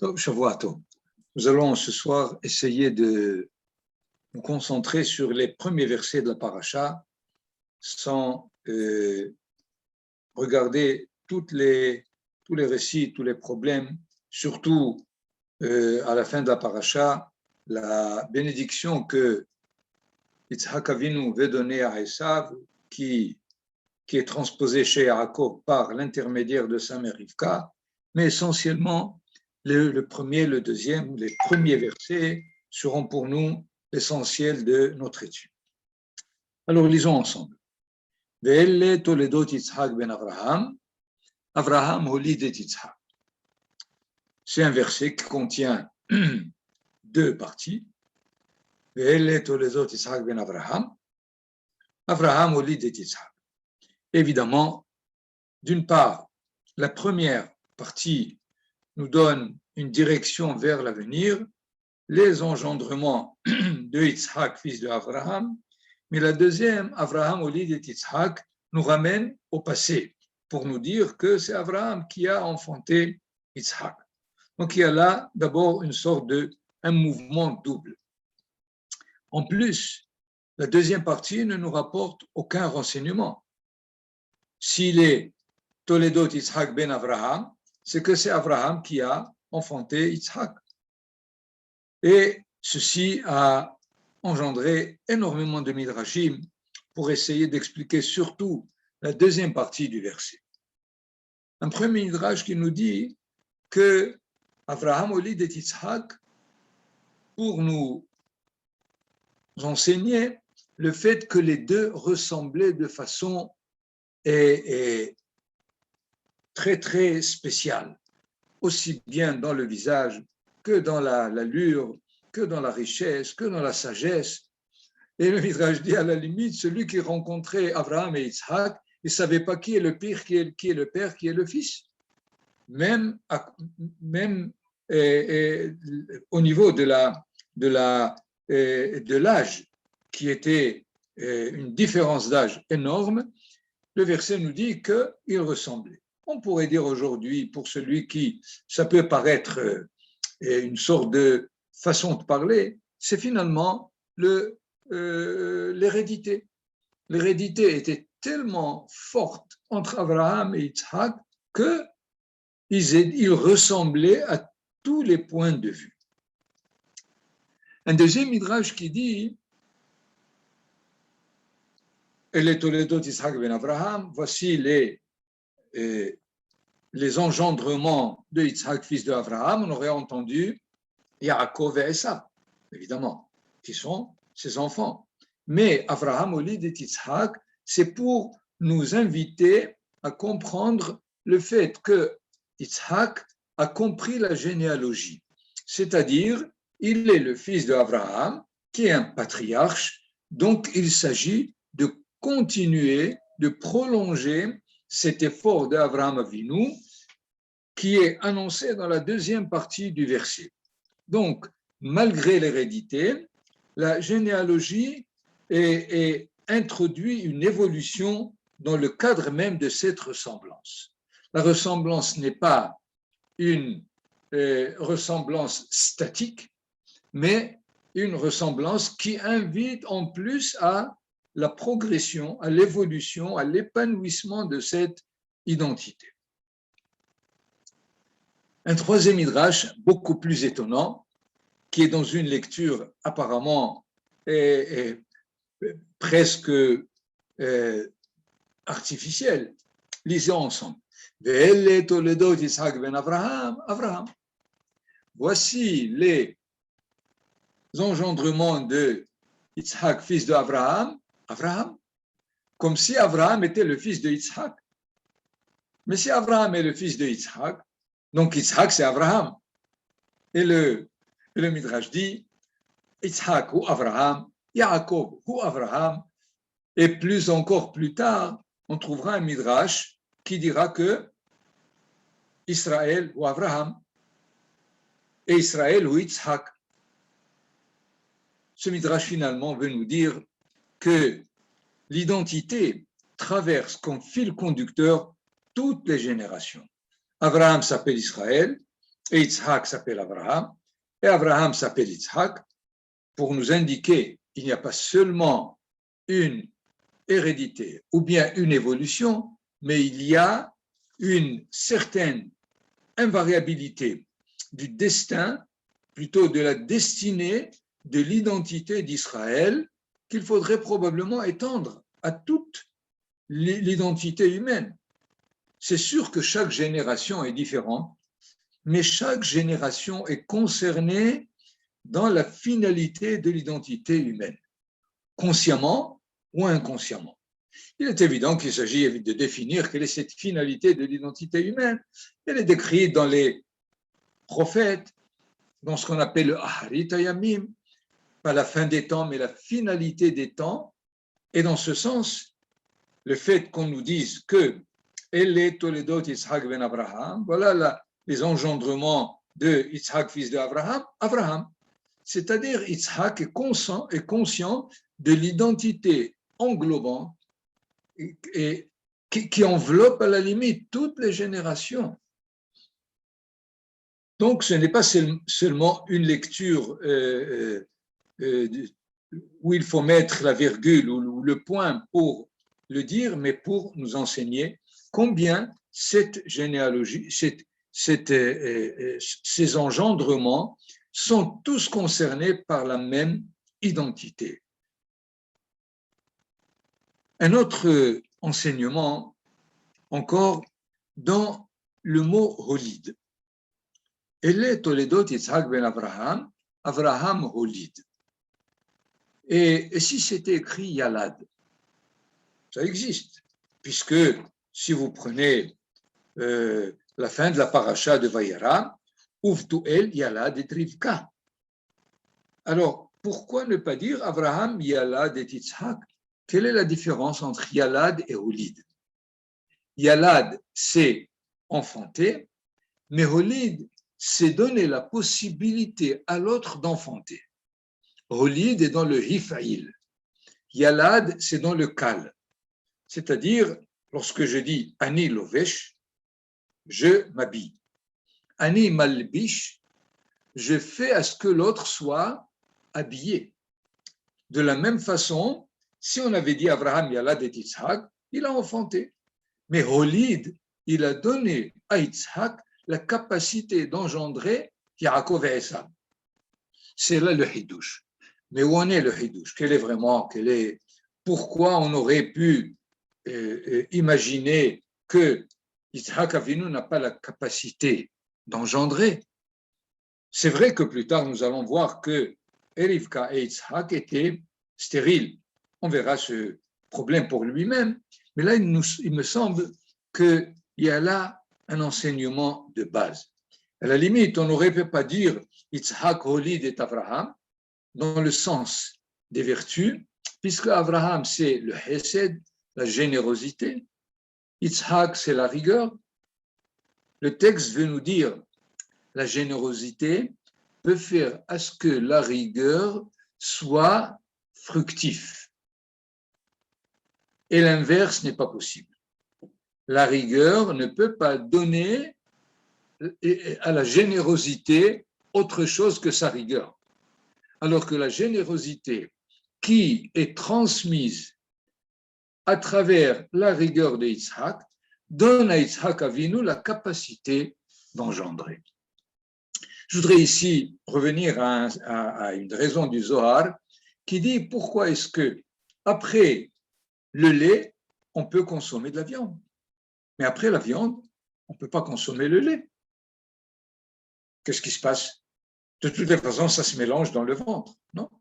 Donc, Shavuot. Nous allons ce soir essayer de nous concentrer sur les premiers versets de la paracha sans regarder tous les récits, tous les problèmes, surtout à la fin de la paracha, la bénédiction que Yitzhak Avinu veut donner à Esav, qui est transposée chez Yaakov par l'intermédiaire de sa mère Rivka, mais essentiellement le premier, le deuxième, les premiers versets seront pour nous l'essentiel de notre étude. Alors lisons ensemble. Ve'elle toledot Yitzhak ben Avraham, Avraham holid et Yitzhak. C'est un verset qui contient deux parties. Ve'elle toledot Yitzhak ben Avraham, Avraham holid et Yitzhak. Évidemment, d'une part, la première partie nous donne une direction vers l'avenir, les engendrements de Yitzhak, fils de Avraham, mais la deuxième, Avraham Olid et Yitzhak, nous ramène au passé pour nous dire que c'est Avraham qui a enfanté Yitzhak. Donc il y a là d'abord une sorte un mouvement double. En plus, la deuxième partie ne nous rapporte aucun renseignement. S'il est Toledot Yitzhak ben Avraham, c'est que c'est Avraham qui a enfanté Yitzhak. Et ceci a engendré énormément de midrashim pour essayer d'expliquer surtout la deuxième partie du verset. Un premier midrash qui nous dit que Avraham olid et Yitzhak pour nous enseigner le fait que les deux ressemblaient de façon très très spéciale, aussi bien dans le visage que dans l'allure, que dans la richesse, que dans la sagesse. Et le Midrash dit à la limite, celui qui rencontrait Abraham et Yitzhak, il ne savait pas qui est le père, qui est le père, qui est le fils. Même au niveau de l'âge, qui était une différence d'âge énorme, le verset nous dit qu'ils ressemblaient. On pourrait dire aujourd'hui, pour celui qui, ça peut paraître une sorte de façon de parler, c'est finalement l'hérédité. L'hérédité était tellement forte entre Abraham et Yitzhak qu'ils ressemblaient à tous les points de vue. Un deuxième midrash qui dit les Toledot Yitzhak ben Abraham, voici les engendrements de Yitzhak, fils de Abraham, on aurait entendu Yaakov et Esav, évidemment, qui sont ses enfants. Mais Abraham olid et Yitzhak, c'est pour nous inviter à comprendre le fait que Yitzhak a compris la généalogie, c'est-à-dire il est le fils d'Abraham, qui est un patriarche, donc il s'agit de continuer, de prolonger cet effort d'Abraham Avinu qui est annoncé dans la deuxième partie du verset. Donc, malgré l'hérédité, la généalogie introduit une évolution dans le cadre même de cette ressemblance. La ressemblance n'est pas une ressemblance statique, mais une ressemblance qui invite en plus à la progression, à l'évolution, à l'épanouissement de cette identité. Un troisième midrash, beaucoup plus étonnant, qui est dans une lecture apparemment presque artificielle. Lisons ensemble. Ve'elle toledot Yitzhak ben Avraham, Avraham. Voici les engendrements de Yitzhak, fils d'Avraham, Avraham, comme si Avraham était le fils de Yitzhak. Mais si Avraham est le fils de Yitzhak, donc Yitzhak c'est Avraham. Et le Midrash dit Yitzhak ou Avraham, Yaakov ou Avraham, et plus encore plus tard, on trouvera un Midrash qui dira que Israël ou Avraham, et Israël ou Yitzhak. Ce Midrash finalement veut nous dire que l'identité traverse comme fil conducteur toutes les générations. Abraham s'appelle Israël, et Yitzhak s'appelle Abraham, et Abraham s'appelle Yitzhak, pour nous indiquer qu'il n'y a pas seulement une hérédité ou bien une évolution, mais il y a une certaine invariabilité du destin, plutôt de la destinée de l'identité d'Israël, qu'il faudrait probablement étendre à toute l'identité humaine. C'est sûr que chaque génération est différente, mais chaque génération est concernée dans la finalité de l'identité humaine, consciemment ou inconsciemment. Il est évident qu'il s'agit de définir quelle est cette finalité de l'identité humaine. Elle est décrite dans les prophètes, dans ce qu'on appelle le Aharit Hayamim, pas la fin des temps, mais la finalité des temps. Et dans ce sens, le fait qu'on nous dise que Elle Toledot Yitzhak ben Abraham, voilà les engendrements de Yitzhak, fils d'Abraham, Abraham. C'est-à-dire, Yitzhak est conscient de l'identité englobante et qui enveloppe à la limite toutes les générations. Donc, ce n'est pas seulement une lecture où il faut mettre la virgule ou le point pour le dire, mais pour nous enseigner combien cette généalogie, ces engendrements sont tous concernés par la même identité. Un autre enseignement encore dans le mot Holid. Elle Toledot Yitzhak ben Abraham, Abraham Holid. Et si c'était écrit Yalad, ça existe, puisque si vous prenez la fin de la paracha de Vayera, Uvtuel Yalad et Rivka. Alors, pourquoi ne pas dire Abraham Yalad et Yitzhak? Quelle est la différence entre Yalad et Holid? Yalad, c'est enfanter, mais Holid, c'est donner la possibilité à l'autre d'enfanter. Holid est dans le Hifa'il. Yalad, c'est dans le Kal. C'est-à-dire, lorsque je dis Ani Lovesh, je m'habille. Ani Malbish, je fais à ce que l'autre soit habillé. De la même façon, si on avait dit Abraham Yalad et Yitzhak, il a enfanté. Mais Holid, il a donné à Yitzhak la capacité d'engendrer Yaakov et Esav. C'est là le Hidouche. Mais où en est le Hidouche? Pourquoi on aurait pu imaginer que Yitzhak Avinu n'a pas la capacité d'engendrer? C'est vrai que plus tard, nous allons voir que Rivka et Yitzhak étaient stériles. On verra ce problème pour lui-même. Mais là, il me semble qu'il y a là un enseignement de base. À la limite, on n'aurait pu pas dire Yitzhak Holid et Abraham dans le sens des vertus, puisque Abraham, c'est le Hesed, la générosité. Yitzhak, c'est la rigueur. Le texte veut nous dire la générosité peut faire à ce que la rigueur soit fructif. Et l'inverse n'est pas possible. La rigueur ne peut pas donner à la générosité autre chose que sa rigueur. Alors que la générosité qui est transmise à travers la rigueur de Yitzhak donne à Yitzhak Avinu la capacité d'engendrer. Je voudrais ici revenir à une raison du Zohar qui dit pourquoi est-ce que après le lait, on peut consommer de la viande. Mais après la viande, on ne peut pas consommer le lait. Qu'est-ce qui se passe? De toutes les façons, ça se mélange dans le ventre, non?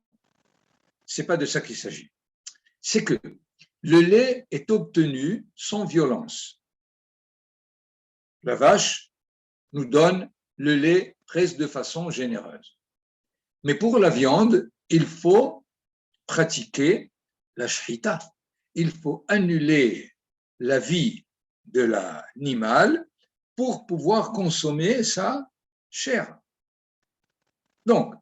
Ce n'est pas de ça qu'il s'agit. C'est que le lait est obtenu sans violence. La vache nous donne le lait presque de façon généreuse. Mais pour la viande, il faut pratiquer la shrita. Il faut annuler la vie de l'animal pour pouvoir consommer sa chair. Donc,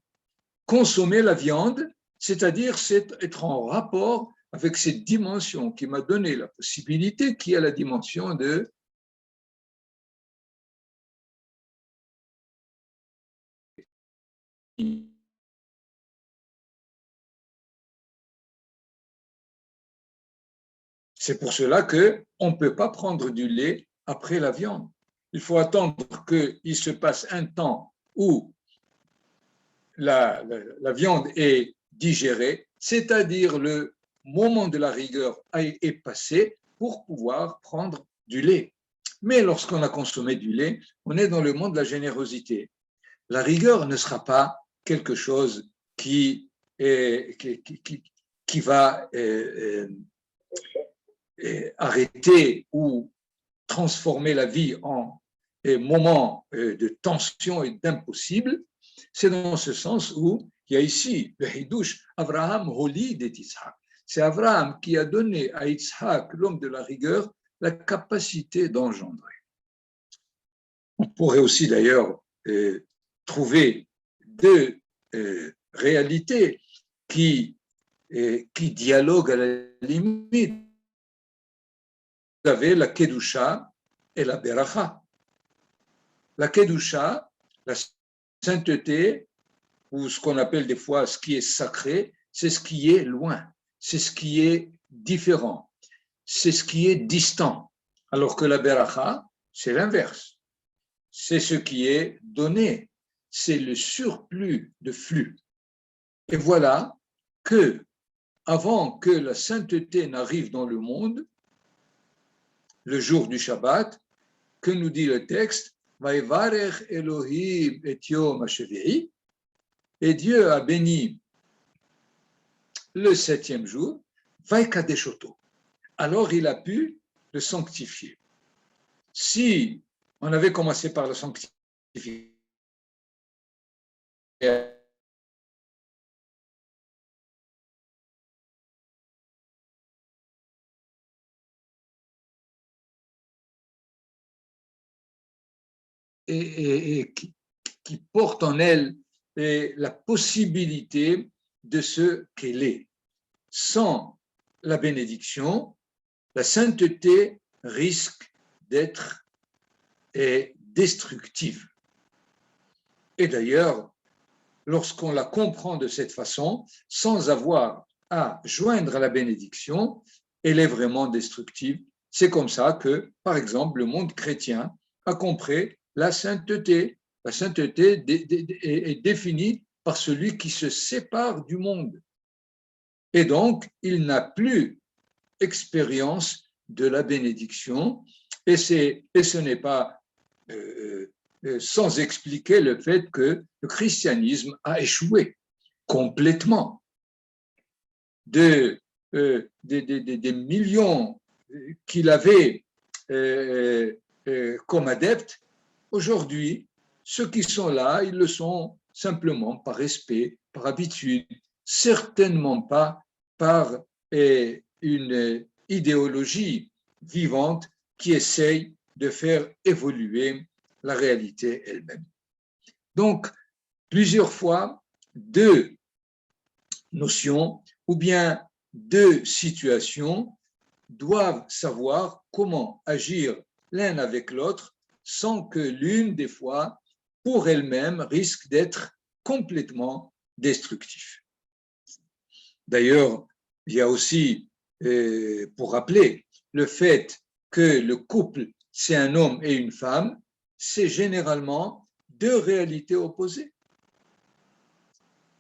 consommer la viande, c'est-à-dire être en rapport avec cette dimension qui m'a donné la possibilité, qui est la dimension de C'est pour cela qu'on ne peut pas prendre du lait après la viande. Il faut attendre qu'il se passe un temps où la viande est digérée, c'est-à-dire le moment de la rigueur est passé pour pouvoir prendre du lait. Mais lorsqu'on a consommé du lait, on est dans le monde de la générosité. La rigueur ne sera pas quelque chose qui va arrêter ou transformer la vie en moment de tension et d'impossible. C'est dans ce sens où il y a ici le Hidouche, Abraham Holid et Yitzhak. C'est Abraham qui a donné à Yitzhak, l'homme de la rigueur, la capacité d'engendrer. On pourrait aussi d'ailleurs trouver deux réalités qui dialoguent à la limite. Vous avez la Kedusha et la Beracha. La Kedusha, la sainteté, ou ce qu'on appelle des fois ce qui est sacré, c'est ce qui est loin, c'est ce qui est différent, c'est ce qui est distant. Alors que la Beracha, c'est l'inverse. C'est ce qui est donné, c'est le surplus de flux. Et voilà que, avant que la sainteté n'arrive dans le monde, le jour du Shabbat, que nous dit le texte, Vaïvarech Elohim et Yom HaShevi'i, et Dieu a béni le septième jour, Vaïkadeshoto. Alors il a pu le sanctifier. Si on avait commencé par le sanctifier, et qui porte en elle la possibilité de ce qu'elle est. Sans la bénédiction, la sainteté risque d'être destructive. Et d'ailleurs, lorsqu'on la comprend de cette façon, sans avoir à joindre la bénédiction, elle est vraiment destructive. C'est comme ça que, par exemple, le monde chrétien a compris la sainteté. La sainteté est définie par celui qui se sépare du monde. Et donc, il n'a plus expérience de la bénédiction. Et ce n'est pas sans expliquer le fait que le christianisme a échoué complètement. Des millions qu'il avait comme adeptes, aujourd'hui, ceux qui sont là, ils le sont simplement par respect, par habitude, certainement pas par une idéologie vivante qui essaye de faire évoluer la réalité elle-même. Donc, plusieurs fois, deux notions ou bien deux situations doivent savoir comment agir l'un avec l'autre sans que l'une des fois, pour elle-même, risque d'être complètement destructive. D'ailleurs, il y a aussi, pour rappeler, le fait que le couple, c'est un homme et une femme, c'est généralement deux réalités opposées.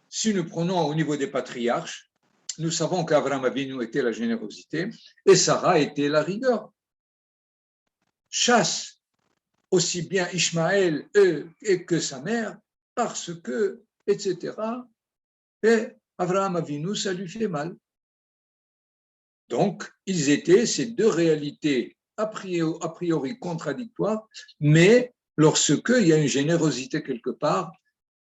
Si nous prenons au niveau des patriarches, nous savons qu'Abraham Avinu était la générosité et Sarah était la rigueur. Chasse aussi bien Ishmaël que sa mère parce que, etc. Et Abraham Avinu, ça lui fait mal. Donc, ils étaient ces deux réalités a priori contradictoires, mais lorsqu'il y a une générosité quelque part,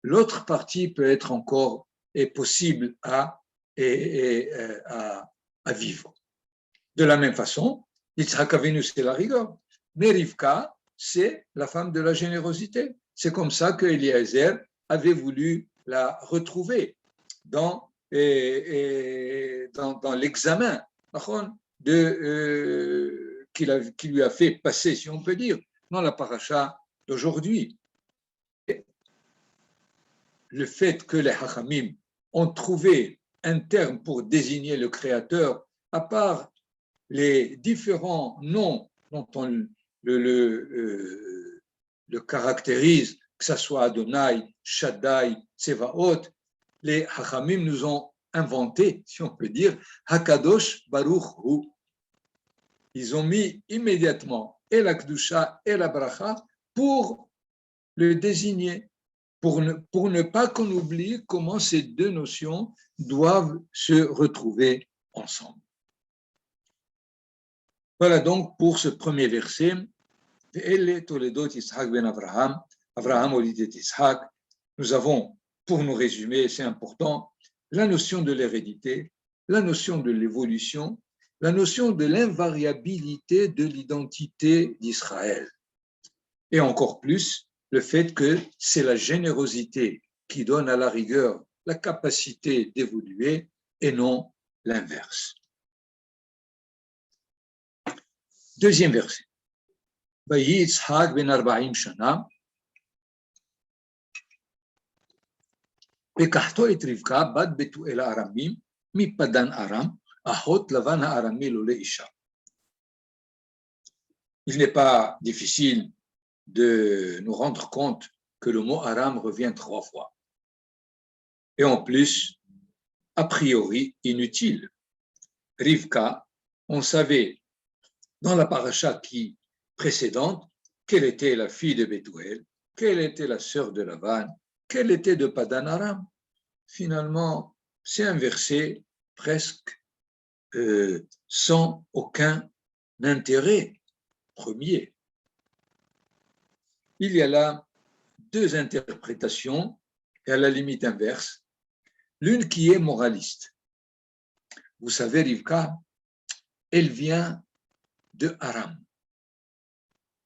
l'autre partie peut être encore possible à vivre. De la même façon, Yitzhak Avinu, c'est la rigueur, mais Rivka, c'est la femme de la générosité. C'est comme ça que Eliezer avait voulu la retrouver dans l'examen qui lui a fait passer, si on peut dire, dans la paracha d'aujourd'hui. le fait que les Hachamim ont trouvé un terme pour désigner le Créateur, à part les différents noms dont on le caractérise, que ce soit Adonai, Shaddai, Tsevaot, les Hachamim nous ont inventé, si on peut dire, Hakadosh Baruch Hu. Ils ont mis immédiatement et la Kedusha et la Bracha pour le désigner, pour ne pas qu'on oublie comment ces deux notions doivent se retrouver ensemble. Voilà donc pour ce premier verset. Abraham Olidé Ishaq. Nous avons, pour nous résumer, c'est important, la notion de l'hérédité, la notion de l'évolution, la notion de l'invariabilité de l'identité d'Israël. Et encore plus, le fait que c'est la générosité qui donne à la rigueur la capacité d'évoluer et non l'inverse. Deuxième verset. ויהי יצחק בן 40 שנה, לקחתו את רבקה בת בתואל הארמים מפדן ארם, אחות לבן הארמי לו לאישה. Il n'est pas difficile de nous rendre compte que le mot Aram revient 3 fois. Et en plus, a priori, inutile. Rivka, on savait dans la paracha qui précédente quelle était la fille de Bethuel, quelle était la sœur de Lavan, quelle était de Padan Aram. Finalement, c'est un verset presque sans aucun intérêt premier. Il y a là 2 interprétations, et à la limite inverse, l'une qui est moraliste. Vous savez, Rivka, elle vient de Aram.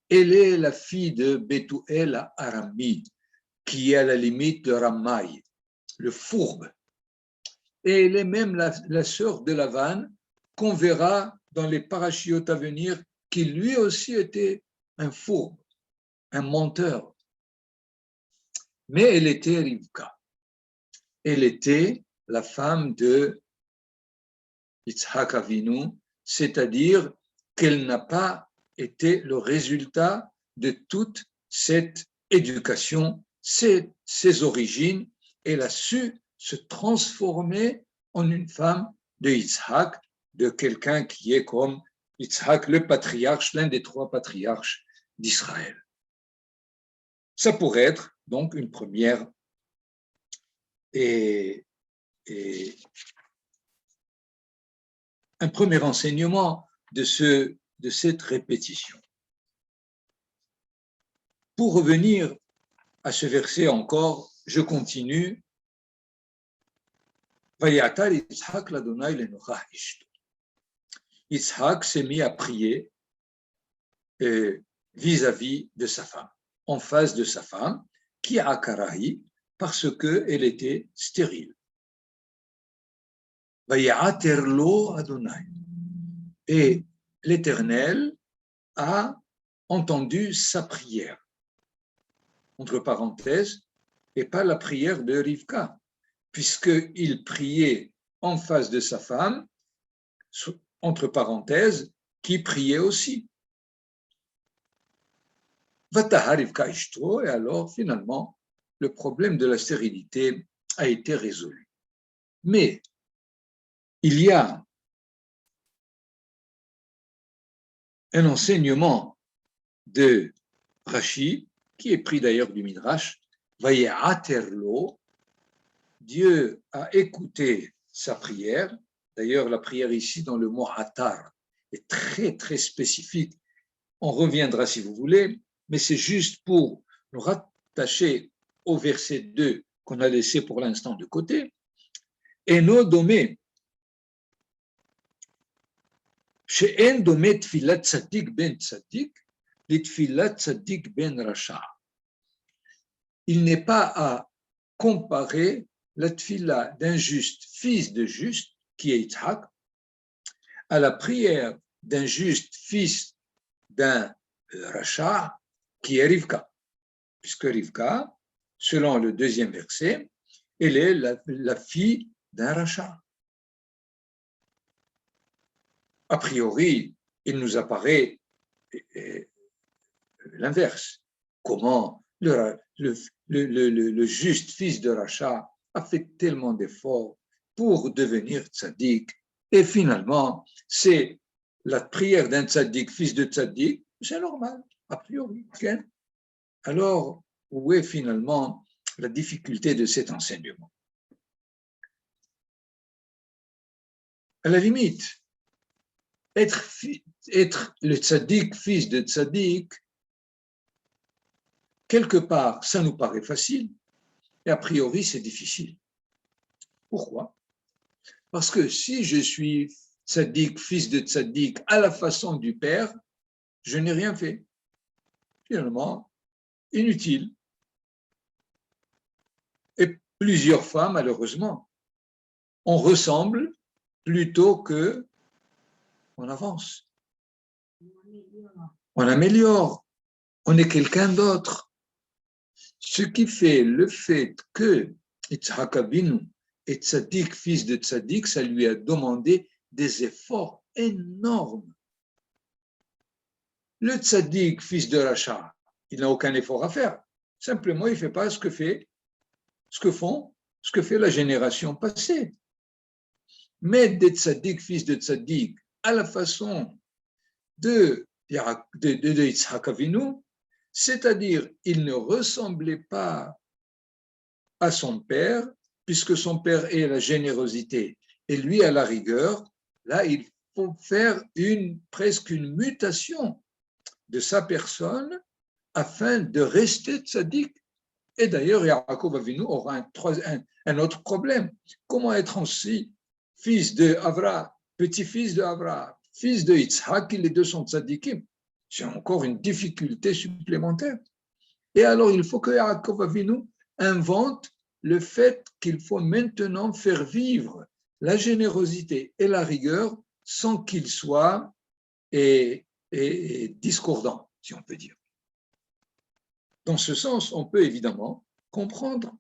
Elle est la fille de Bethuel Arami, qui est à la limite de Ramai, le fourbe. Et elle est même la sœur de Lavan, qu'on verra dans les parachiotes à venir, qui lui aussi était un fourbe, un menteur. Mais elle était Rivka. Elle était la femme de Yitzhak Avinu, c'est-à-dire qu'elle n'a pas été le résultat de toute cette éducation, ses origines. Elle a su se transformer en une femme de Yitzhak, de quelqu'un qui est comme Yitzhak, le patriarche, l'un des 3 patriarches d'Israël. Ça pourrait être donc une première et un premier enseignement de cette répétition. Pour revenir à ce verset encore, je continue. Vayatar Yitzhak l'Adonai lenochach ishto. Yitzhak s'est mis à prier vis-à-vis de sa femme, en face de sa femme, qui a akarahi, parce qu'elle était stérile. Vayater lo Adonai. Et l'Éternel a entendu sa prière, entre parenthèses, et pas la prière de Rivka, puisqu'il priait en face de sa femme, entre parenthèses, qui priait aussi. Vataha Rivka Ishtro, et alors finalement, le problème de la stérilité a été résolu. Mais il y a un enseignement de Rashi, qui est pris d'ailleurs du Midrash, Vaye'aterlo, Dieu a écouté sa prière. D'ailleurs, la prière ici dans le mot atar est très très spécifique. On reviendra si vous voulez, mais c'est juste pour nous rattacher au verset 2 qu'on a laissé pour l'instant de côté. Eno domé, she'en domé tfilat tzadik ben tzadik, litfilat tzadik ben rasha. Il n'est pas à comparer la tfila d'un juste fils de juste, qui est Yitzhak, à la prière d'un juste fils d'un Racha, qui est Rivka. Puisque Rivka, selon le 2e verset, elle est la fille d'un rachat. A priori, il nous apparaît l'inverse. Comment le juste fils de rachat a fait tellement d'efforts pour devenir tzaddik, et finalement, c'est la prière d'un tzaddik, fils de tzaddik, c'est normal, a priori. Okay? Alors, où est finalement la difficulté de cet enseignement? À la limite, être le tzaddik, fils de tzaddik, quelque part, ça nous paraît facile, et a priori, c'est difficile. Pourquoi? Parce que si je suis tzaddik, fils de tzaddik, à la façon du père, je n'ai rien fait. Finalement, inutile. Et plusieurs fois, malheureusement, on ressemble plutôt que on avance. On améliore. On est quelqu'un d'autre. Ce qui fait le fait que Yitzhak Avinu est tzaddik, fils de tzaddik, ça lui a demandé des efforts énormes. Le tzaddik, fils de rachat, il n'a aucun effort à faire. Simplement, il ne fait pas ce que fait la génération passée. Mais des tzaddik, fils de tzaddik, à la façon de Yitzhak Avinu, c'est-à-dire il ne ressemblait pas à son père, puisque son père est la générosité et lui à la rigueur. Là, il faut faire presque une mutation de sa personne afin de rester tzaddik. Et d'ailleurs, Yaakov Avinu aura un autre problème. Comment être ainsi fils de Avra, petit-fils de Avra, fils de Yitzhak, les deux sont tzaddikim? C'est encore une difficulté supplémentaire. Et alors, il faut que Yaakov Avinu invente le fait qu'il faut maintenant faire vivre la générosité et la rigueur sans qu'il soit discordant, si on peut dire. Dans ce sens, on peut évidemment comprendre.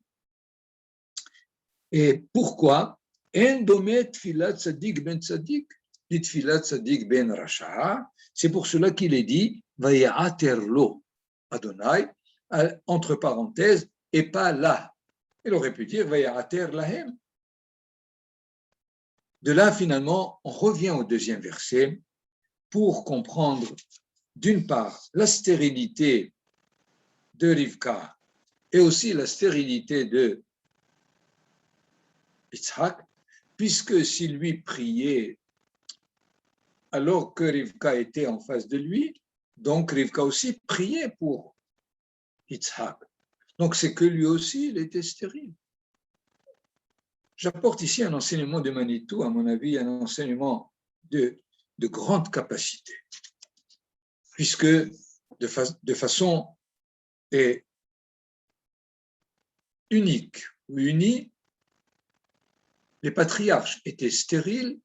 Et pourquoi Endomet tfilat tzadik ben tzadik, dit tfilat tzadik ben rasha. C'est pour cela qu'il est dit Vayaterlo Adonai, entre parenthèses, et pas là. Il aurait pu dire Vayater lahem. De là, finalement, on revient au deuxième verset pour comprendre, d'une part, la stérilité de Rivka et aussi la stérilité de Yitzhak, puisque s'il lui priait alors que Rivka était en face de lui, donc Rivka aussi priait pour Yitzhak. Donc c'est que lui aussi, il était stérile. J'apporte ici un enseignement de Manitou, à mon avis, un enseignement de grande capacité, puisque de façon unique ou unie, les patriarches étaient stériles,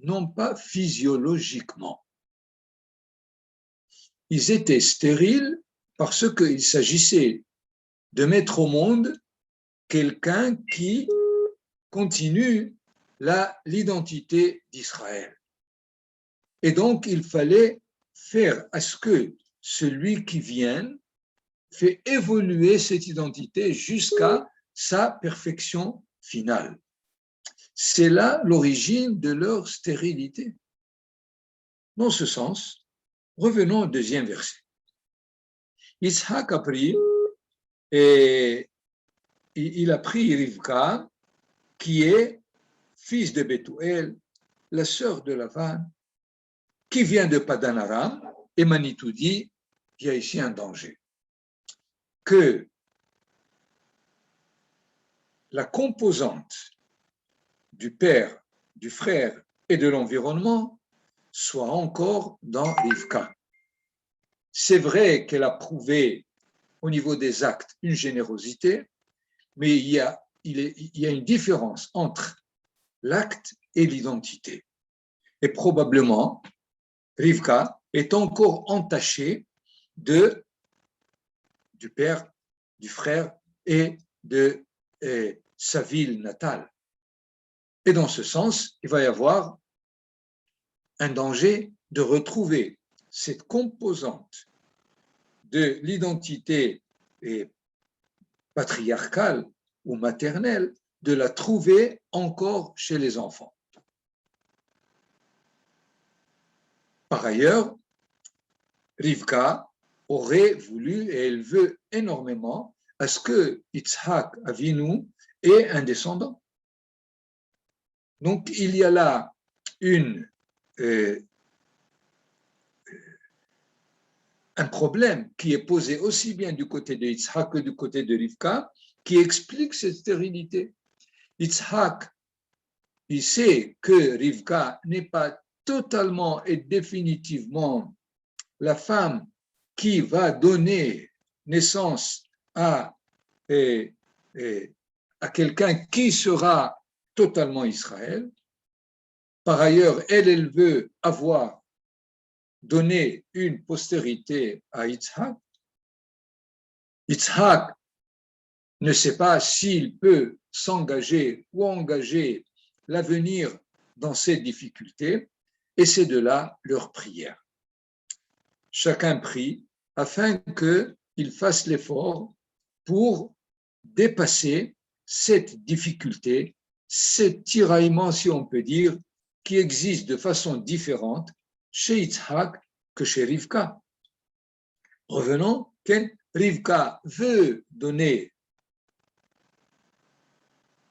non pas physiologiquement. Ils étaient stériles parce qu'il s'agissait de mettre au monde quelqu'un qui continue l'identité d'Israël. Et donc, il fallait faire à ce que celui qui vienne fait évoluer cette identité jusqu'à sa perfection finale. C'est là l'origine de leur stérilité. Dans ce sens, revenons au deuxième verset. Yitzhak a pris, et il a pris Rivka, qui est fils de Bethuel, la sœur de Lavan, qui vient de Padan Aram, et Manitou dit, il y a ici un danger. Que la composante du père, du frère et de l'environnement soit encore dans Rivka. C'est vrai qu'elle a prouvé au niveau des actes une générosité, mais il y a une différence entre l'acte et l'identité. Et probablement, Rivka est encore entachée du père, du frère et de sa ville natale. Et dans ce sens, il va y avoir un danger de retrouver cette composante de l'identité patriarcale ou maternelle, de la trouver encore chez les enfants. Par ailleurs, Rivka aurait voulu et elle veut énormément à ce que Yitzhak Avinu ait un descendant. Donc il y a là un problème qui est posé aussi bien du côté de Yitzhak que du côté de Rivka, qui explique cette stérilité. Yitzhak, il sait que Rivka n'est pas totalement et définitivement la femme qui va donner naissance à quelqu'un qui sera totalement Israël. Par ailleurs, elle veut avoir donné une postérité à Yitzhak. Yitzhak ne sait pas s'il peut s'engager ou engager l'avenir dans ces difficultés, et c'est de là leur prière. Chacun prie afin qu'il fasse l'effort pour dépasser cette difficulté, cet tiraillement, si on peut dire, qui existe de façon différente chez Yitzhak que chez Rivka. Revenons, Rivka veut donner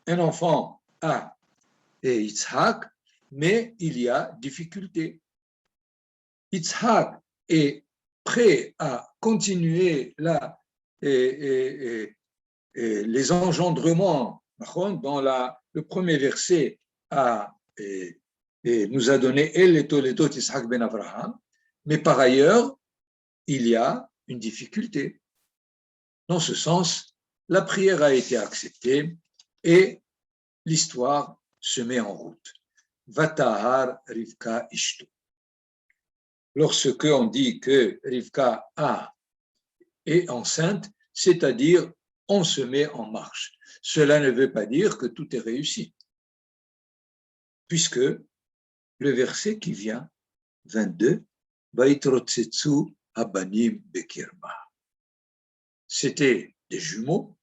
un enfant à Yitzhak, mais il y a difficulté. Yitzhak est prêt à continuer les engendrements. Dans le premier verset nous a donné El et Toledot Yitzhak ben Abraham, mais par ailleurs, il y a une difficulté. Dans ce sens, la prière a été acceptée et l'histoire se met en route. Vatahar Rivka Ishto. Lorsque on dit que Rivka est enceinte, c'est-à-dire on se met en marche. Cela ne veut pas dire que tout est réussi, puisque le verset qui vient, 22, Vaitrotsetsu Habanim Bekirba. C'était des jumeaux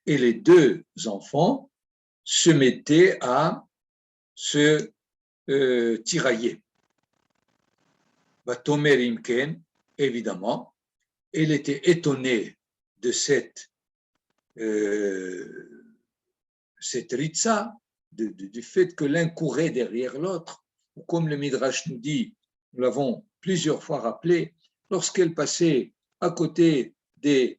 et les deux enfants se mettaient à se tirailler. Vatomer Imken, évidemment, elle était étonnée de cette ritza, du fait que l'un courait derrière l'autre, ou comme le Midrash nous dit, nous l'avons plusieurs fois rappelé, lorsqu'elle passait à côté des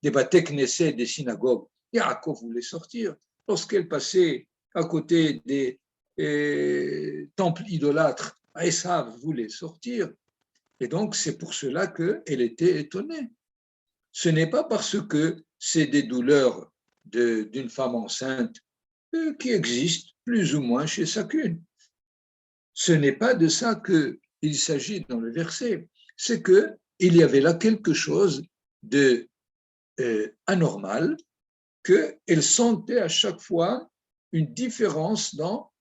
Bate Knesset, des synagogues, Yaakov voulait sortir. Lorsqu'elle passait à côté des temples idolâtres, Esav voulait sortir. Et donc, c'est pour cela qu'elle était étonnée. Ce n'est pas parce que c'est des douleurs d'une femme enceinte qui existent plus ou moins chez chacune. Ce n'est pas de ça qu'il s'agit dans le verset. C'est qu'il y avait là quelque chose de anormal, qu'elle sentait à chaque fois une différence dans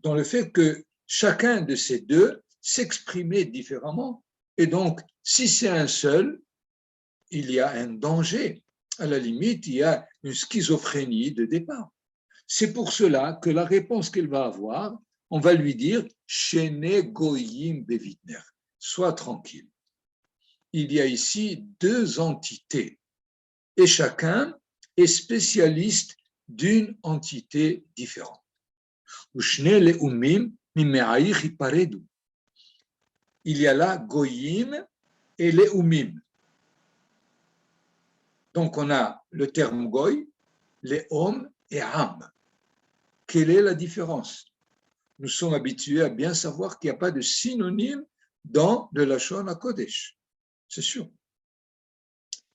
dans le fait que chacun de ces deux s'exprimait différemment. Et donc, si c'est un seul, il y a un danger. À la limite, il y a une schizophrénie de départ. C'est pour cela que la réponse qu'elle va avoir, on va lui dire « Shene goyim bevitner », sois tranquille. Il y a ici deux entités et chacun est spécialiste d'une entité différente. Il y a là Goyim et Leumim. Donc on a le terme Goy, Leom et Am. Quelle est la différence? Nous sommes habitués à bien savoir qu'il n'y a pas de synonyme dans le Lashon HaKodesh. C'est sûr.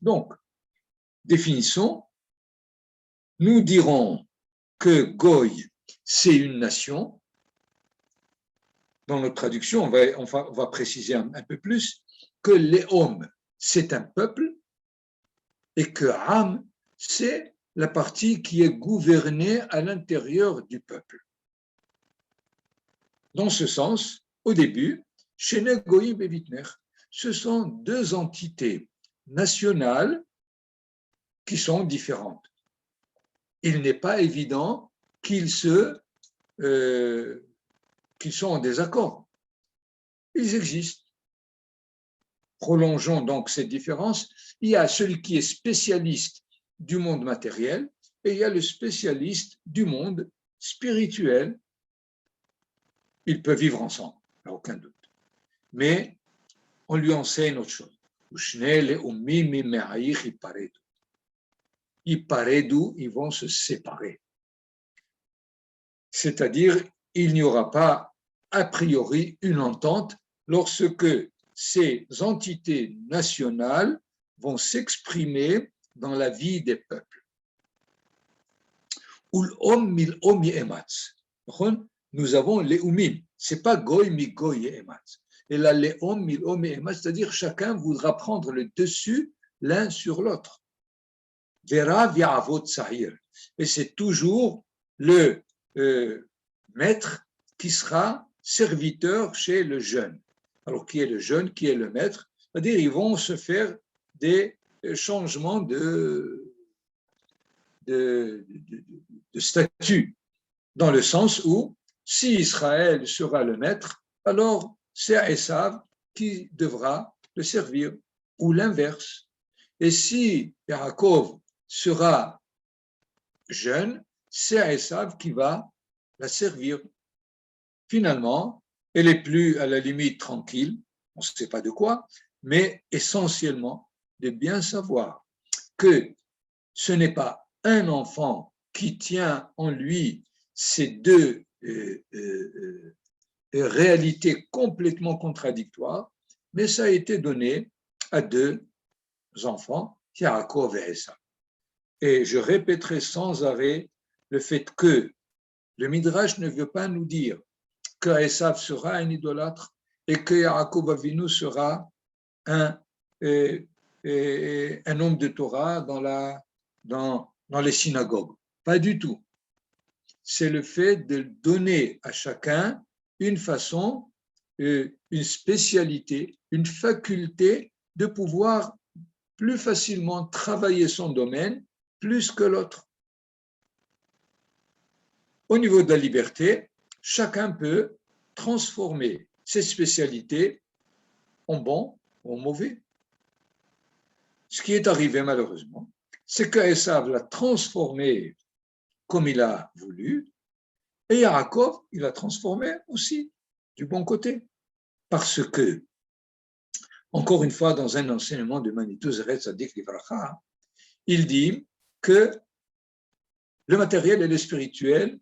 Donc, définissons. Nous dirons que Goy, c'est une nation. Dans notre traduction, on va préciser un peu plus. que Léom, c'est un peuple, et que Am, c'est la partie qui est gouvernée à l'intérieur du peuple. Dans ce sens, au début, Shene Goïm et Vitner, ce sont deux entités nationales qui sont différentes. Il n'est pas évident qu'ils sont en désaccord. Ils existent. Prolongeons donc cette différence. Il y a celui qui est spécialiste du monde matériel et il y a le spécialiste du monde spirituel. Ils peuvent vivre ensemble, il n'y a aucun doute. Mais on lui enseigne autre chose. Ils vont se séparer. C'est-à-dire, il n'y aura pas a priori une entente lorsque ces entités nationales vont s'exprimer dans la vie des peuples. Nous avons les umim, c'est pas goy mi goy et ematz. Et là, les om et ematz, c'est-à-dire chacun voudra prendre le dessus l'un sur l'autre. Vera vi'avot sahir. Et c'est toujours le maître qui sera serviteur chez le jeune. Alors, qui est le jeune, qui est le maître? C'est-à-dire, ils vont se faire des changements de statut, dans le sens où, si Israël sera le maître, alors c'est Esav qui devra le servir, ou l'inverse. Et si Yaakov sera jeune, c'est Esav qui va la servir. Finalement, elle est plus à la limite tranquille, on ne sait pas de quoi, mais essentiellement de bien savoir que ce n'est pas un enfant qui tient en lui ces deux réalités complètement contradictoires, mais ça a été donné à deux enfants, Yaakov et Esav. Et je répéterai sans arrêt le fait que le Midrash ne veut pas nous dire que Esav sera un idolâtre et que Yaakov Avinu sera un homme de Torah dans les synagogues. Pas du tout. C'est le fait de donner à chacun une façon, une spécialité, une faculté de pouvoir plus facilement travailler son domaine plus que l'autre. Au niveau de la liberté, chacun peut transformer ses spécialités en bon ou en mauvais. Ce qui est arrivé malheureusement, c'est que Esav l'a transformé comme il a voulu, et Yaakov, il a transformé aussi du bon côté. Parce que, encore une fois, dans un enseignement de Manitou Zeret Tzadik Livracha, il dit que le matériel et le spirituel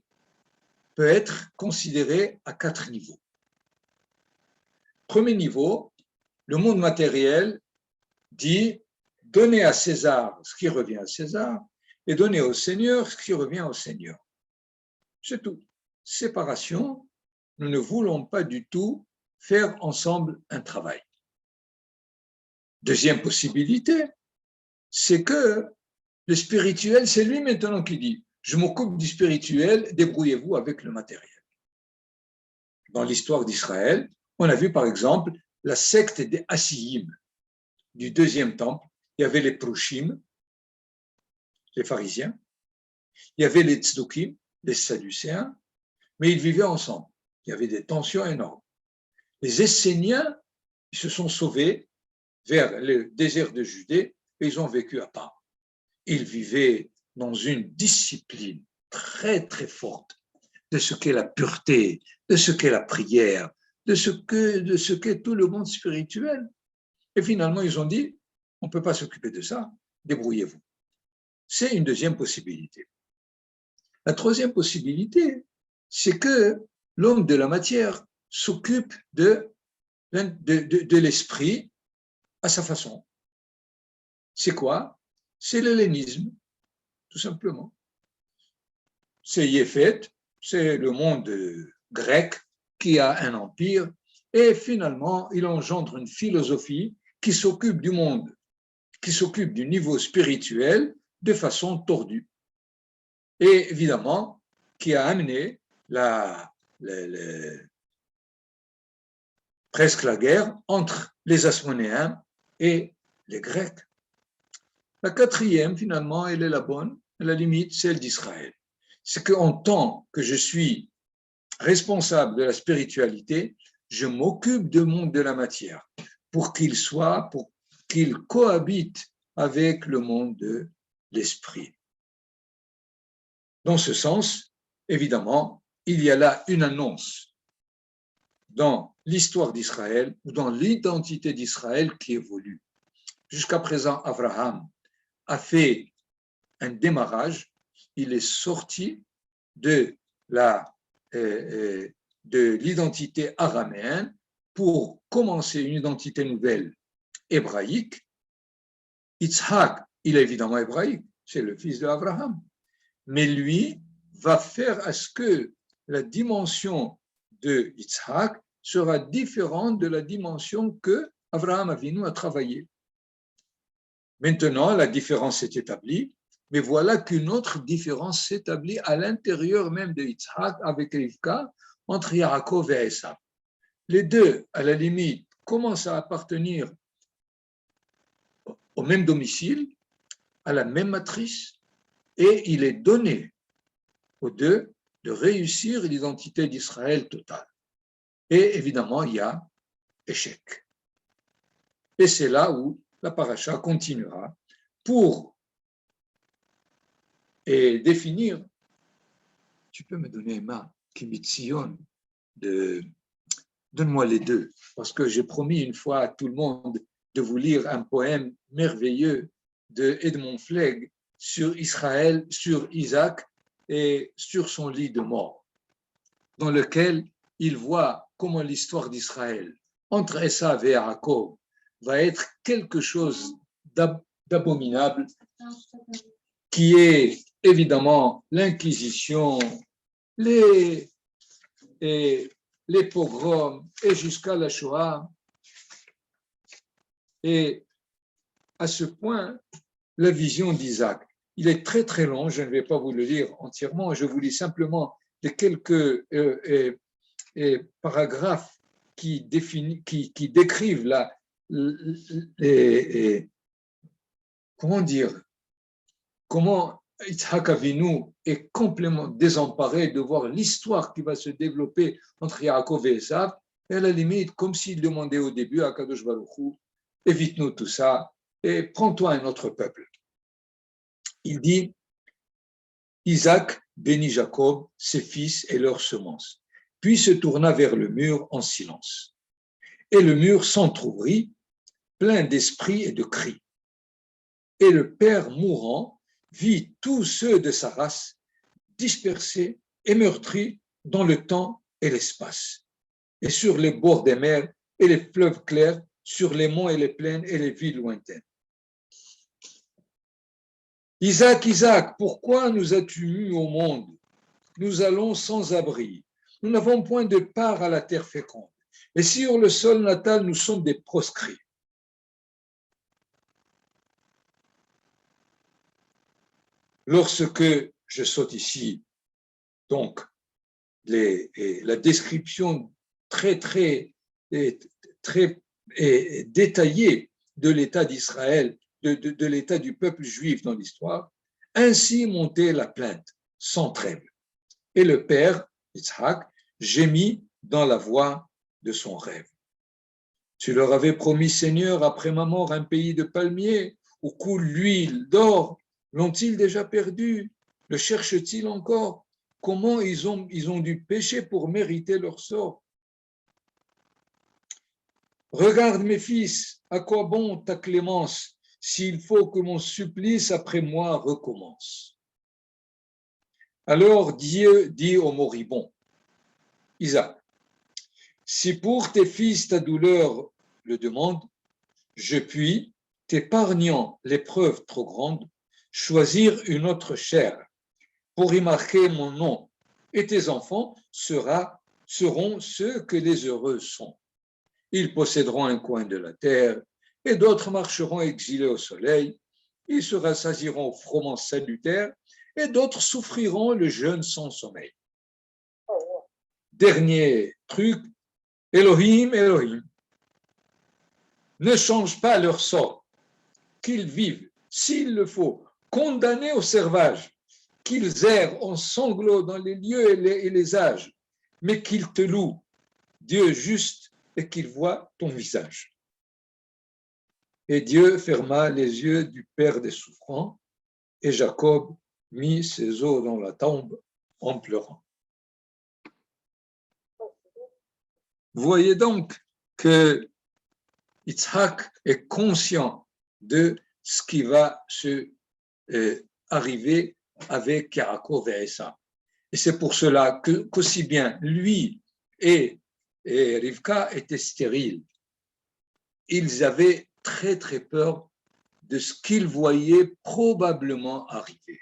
peut être considéré à 4 niveaux. Premier niveau, le monde matériel dit donner à César ce qui revient à César et donner au Seigneur ce qui revient au Seigneur. C'est tout. Séparation, nous ne voulons pas du tout faire ensemble un travail. Deuxième possibilité, c'est que le spirituel, c'est lui maintenant qui dit « je m'occupe du spirituel, débrouillez-vous avec le matériel ». Dans l'histoire d'Israël, on a vu par exemple la secte des Hassiyim du deuxième temple. Il y avait les Prushim, les pharisiens, il y avait les Tzdukim, les Sadducéens, mais ils vivaient ensemble. Il y avait des tensions énormes. Les Esséniens, ils se sont sauvés vers le désert de Judée et ils ont vécu à part. Ils vivaient dans une discipline très très forte de ce qu'est la pureté, de ce qu'est la prière, de ce qu'est tout le monde spirituel. Et finalement, ils ont dit, on ne peut pas s'occuper de ça, débrouillez-vous. C'est une deuxième possibilité. La troisième possibilité, c'est que l'homme de la matière s'occupe de l'esprit à sa façon. C'est quoi? C'est l'hellénisme, tout simplement. C'est Yéfet, c'est le monde grec qui a un empire, et finalement, il engendre une philosophie qui s'occupe du monde, qui s'occupe du niveau spirituel de façon tordue. Et évidemment, qui a amené presque la guerre entre les Asmonéens et les Grecs. La quatrième, finalement, elle est la bonne, à la limite, celle d'Israël. C'est qu'en tant que je suis responsable de la spiritualité, je m'occupe du monde de la matière pour qu'il cohabite avec le monde de l'esprit. Dans ce sens, évidemment, il y a là une annonce dans l'histoire d'Israël ou dans l'identité d'Israël qui évolue. Jusqu'à présent, Abraham a fait un démarrage, il est sorti de l'identité araméenne pour commencer une identité nouvelle hébraïque. Yitzhak, il est évidemment hébraïque, c'est le fils d'Abraham, mais lui va faire à ce que la dimension de Yitzhak sera différente de la dimension que Abraham Avinu a travaillé. Maintenant, la différence est établie, mais voilà qu'une autre différence s'établit à l'intérieur même de Yitzhak avec Rivka, entre Yaakov et Esav. Les deux, à la limite, commencent à appartenir au même domicile, à la même matrice, et il est donné aux deux de réussir l'identité d'Israël totale. Et évidemment, il y a échec. Et c'est là où la paracha continuera pour définir. Tu peux me donner, Emma, Kimitzion, donne-moi les deux, parce que j'ai promis une fois à tout le monde de vous lire un poème merveilleux de Edmond Flegg sur Israël, sur Isaac et sur son lit de mort, dans lequel il voit comment l'histoire d'Israël entre Esav et Yaakov va être quelque chose d'abominable, qui est évidemment l'Inquisition, les pogroms et jusqu'à la Shoah. Et à ce point, la vision d'Isaac, il est très très long, je ne vais pas vous le lire entièrement, je vous lis simplement les quelques paragraphes qui décrivent comment Yitzhak Avinu est complètement désemparé de voir l'histoire qui va se développer entre Yaakov et Esav, et à la limite, comme s'il demandait au début à Kadosh Baruch Hu, évite-nous tout ça et prends-toi un autre peuple. Il dit, Isaac bénit Jacob, ses fils et leurs semences, puis se tourna vers le mur en silence. Et le mur s'entrouvrit, plein d'esprit et de cris. Et le père mourant vit tous ceux de sa race dispersés et meurtris dans le temps et l'espace, et sur les bords des mers et les fleuves clairs, sur les monts et les plaines et les villes lointaines. Isaac, Isaac, pourquoi nous as-tu mis au monde? Nous allons sans abri. Nous n'avons point de part à la terre féconde. Et sur le sol natal, nous sommes des proscrits. Lorsque je saute ici, donc, la description très détaillée de l'État d'Israël, de l'État du peuple juif dans l'histoire, ainsi montait la plainte, sans trêve. Et le père, Yitzhak, gémit dans la voix de son rêve. Tu leur avais promis, Seigneur, après ma mort, un pays de palmiers où coule l'huile d'or. L'ont-ils déjà perdu? Le cherchent-ils encore? Comment ils ont dû pécher pour mériter leur sort? Regarde mes fils, à quoi bon ta clémence, s'il faut que mon supplice après moi recommence. Alors Dieu dit au moribond, Isaac, si pour tes fils ta douleur le demande, je puis, t'épargnant l'épreuve trop grande, choisir une autre chair pour y marquer mon nom, et tes enfants seront ceux que les heureux sont. Ils posséderont un coin de la terre, et d'autres marcheront exilés au soleil. Ils se rassasieront au froment salutaire, et d'autres souffriront le jeûne sans sommeil. Dernier truc, Elohim, Elohim, ne change pas leur sort, qu'ils vivent, s'il le faut, condamnés au servage, qu'ils errent en sanglots dans les lieux et les âges, mais qu'ils te louent, Dieu juste, et qu'ils voient ton visage. Et Dieu ferma les yeux du père des souffrants, et Jacob mit ses os dans la tombe en pleurant. Vous voyez donc que Yitzhak est conscient de ce qui va se arriver avec Yaakov et Esav. Et c'est pour cela qu'aussi bien lui et Rivka étaient stériles. Ils avaient très très peur de ce qu'ils voyaient probablement arriver.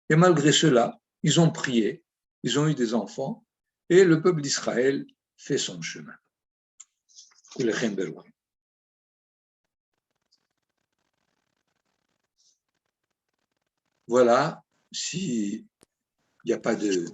Et malgré cela, ils ont prié, ils ont eu des enfants, et le peuple d'Israël fait son chemin. Voilà, s'il n'y a pas de